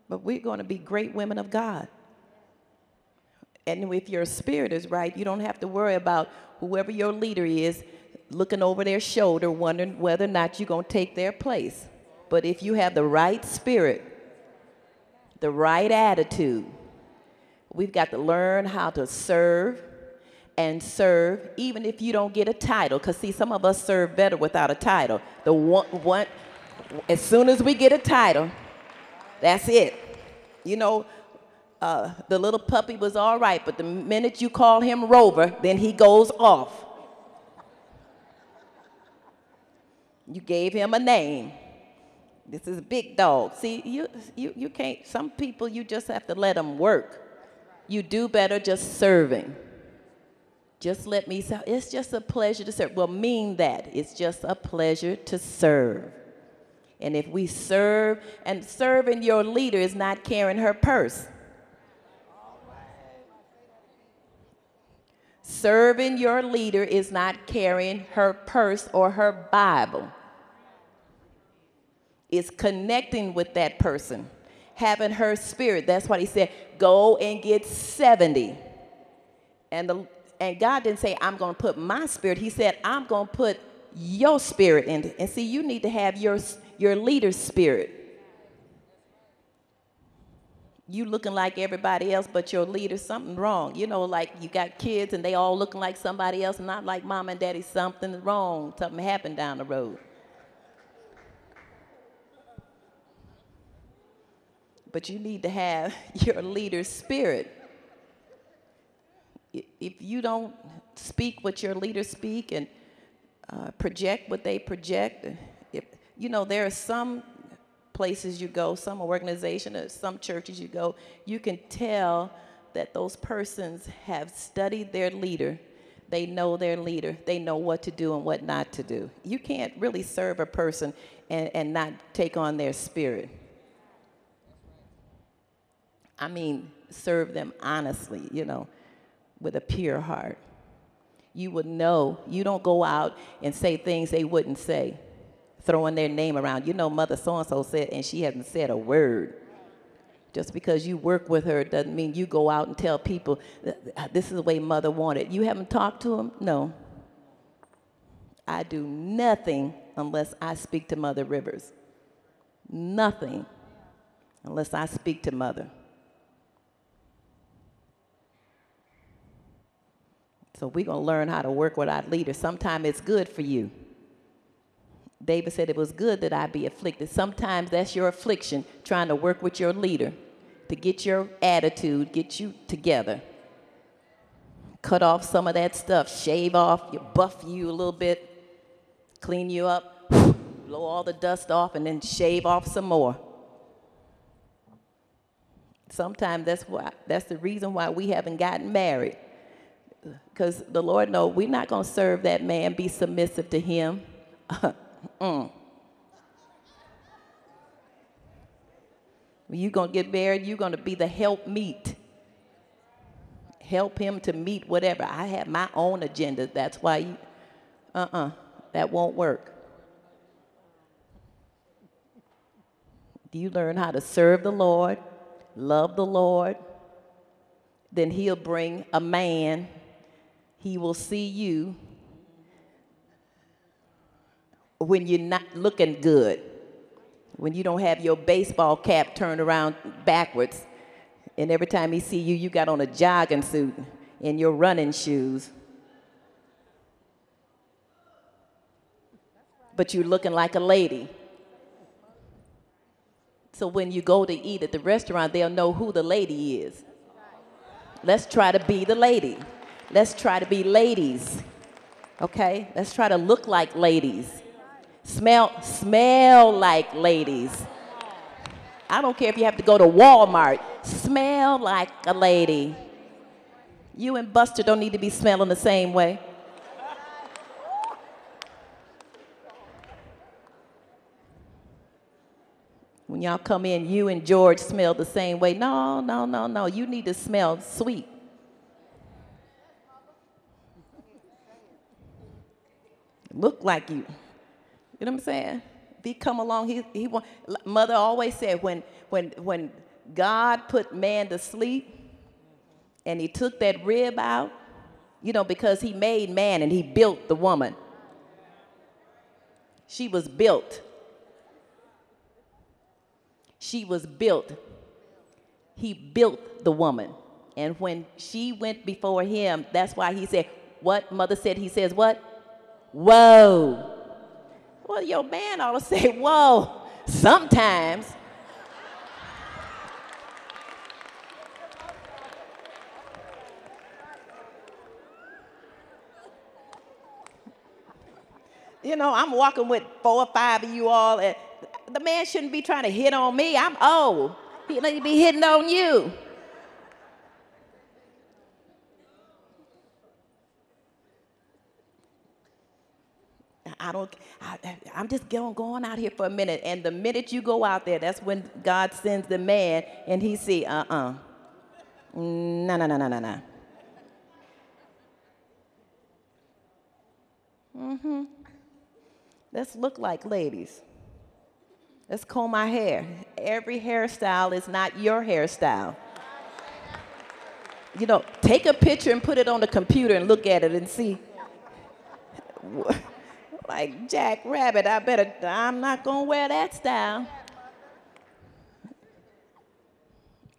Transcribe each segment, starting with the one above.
But we're going to be great women of God. And if your spirit is right, you don't have to worry about whoever your leader is looking over their shoulder, wondering whether or not you're going to take their place. But if you have the right spirit, the right attitude, we've got to learn how to serve and serve, even if you don't get a title. Because, see, some of us serve better without a title. As soon as we get a title, that's it. You know, the little puppy was all right, but the minute you call him Rover, then he goes off. You gave him a name. This is a big dog. See, you can't, some people, you just have to let them work. You do better just serving. Just let me say, it's just a pleasure to serve. Well, mean that. It's just a pleasure to serve. And if we serve, and serving your leader is not carrying her purse. Serving your leader is not carrying her purse or her Bible. It's connecting with that person, having her spirit. That's what he said, go and get 70. And God didn't say, I'm going to put my spirit. He said, I'm going to put your spirit in it. And see, you need to have your leader's spirit. You looking like everybody else but your leader, something wrong. You know, like you got kids and they all looking like somebody else and not like mom and daddy, something's wrong. Something happened down the road. But you need to have your leader's spirit. If you don't speak what your leaders speak and project what they project, you know, there are some places you go, some organizations, some churches you go, you can tell that those persons have studied their leader. They know their leader. They know what to do and what not to do. You can't really serve a person and not take on their spirit. I mean, serve them honestly, you know, with a pure heart. You would know. You don't go out and say things they wouldn't say, throwing their name around. You know, Mother so-and-so said, and she hasn't said a word. Just because you work with her doesn't mean you go out and tell people, this is the way Mother wanted. You haven't talked to them? No. I do nothing unless I speak to Mother Rivers. Nothing unless I speak to Mother. So we're going to learn how to work with our leaders. Sometimes it's good for you. David said it was good that I be afflicted. Sometimes that's your affliction, trying to work with your leader to get your attitude, get you together. Cut off some of that stuff, shave off, buff you a little bit, clean you up, blow all the dust off, and then shave off some more. Sometimes that's the reason why we haven't gotten married. Because the Lord knows we're not going to serve that man, be submissive to him. When you're going to get married, you're going to be the helpmeet. Help him to meet whatever. I have my own agenda. That's why that won't work. You learn how to serve the Lord, love the Lord, then he'll bring a man. He will see you when you're not looking good, when you don't have your baseball cap turned around backwards, and every time he see you, you got on a jogging suit and your running shoes. But you're looking like a lady. So when you go to eat at the restaurant, they'll know who the lady is. Let's try to be the lady. Let's try to be ladies, okay? Let's try to look like ladies. Smell like ladies. I don't care if you have to go to Walmart. Smell like a lady. You and Buster don't need to be smelling the same way. When y'all come in, you and George smell the same way. No. You need to smell sweet. Look like you. You know what I'm saying? he come along, he want, Mother always said when God put man to sleep and he took that rib out, you know, because he made man and he built the woman. She was built. She was built. He built the woman. And when she went before him, that's why he said, what? Mother said, he says what? Whoa. Well, your man ought to say, whoa, sometimes. You know, I'm walking with 4 or 5 of you all, and the man shouldn't be trying to hit on me. I'm old. He need to be hitting on you. I'm just going out here for a minute, and the minute you go out there, that's when God sends the man, and he see, no, no, no, no, no, no. Let's look like ladies. Let's comb my hair. Every hairstyle is not your hairstyle. You know, take a picture and put it on the computer and look at it and see. Like Jack Rabbit, I'm not gonna wear that style.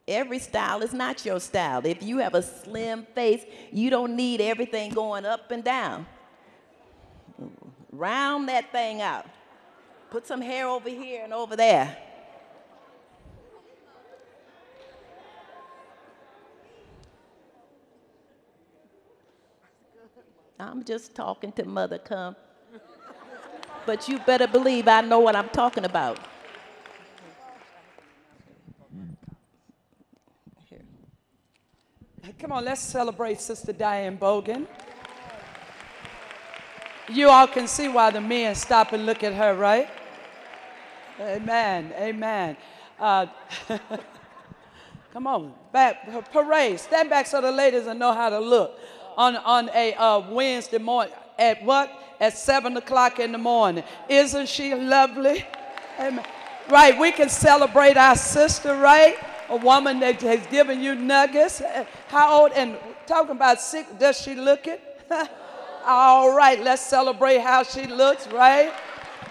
Every style is not your style. If you have a slim face, you don't need everything going up and down. Round that thing out. Put some hair over here and over there. I'm just talking to Mother Come. But you better believe I know what I'm talking about. Here. Come on, let's celebrate Sister Diane Bogan. You all can see why the men stop and look at her, right? Amen, amen. Come on, back, parade. Stand back so the ladies will know how to look on a Wednesday morning. At what? At 7 o'clock in the morning. Isn't she lovely? Amen. Right, we can celebrate our sister, right? A woman that has given you nuggets. How old? And talking about sick, does she look it? All right, let's celebrate how she looks, right?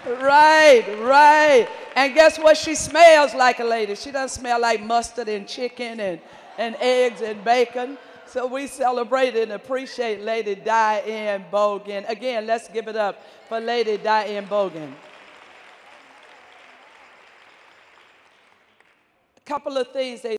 Right, right. And guess what? She smells like a lady. She doesn't smell like mustard and chicken and eggs and bacon. So we celebrate and appreciate Lady Diane Bogan. Again, let's give it up for Lady Diane Bogan. A couple of things they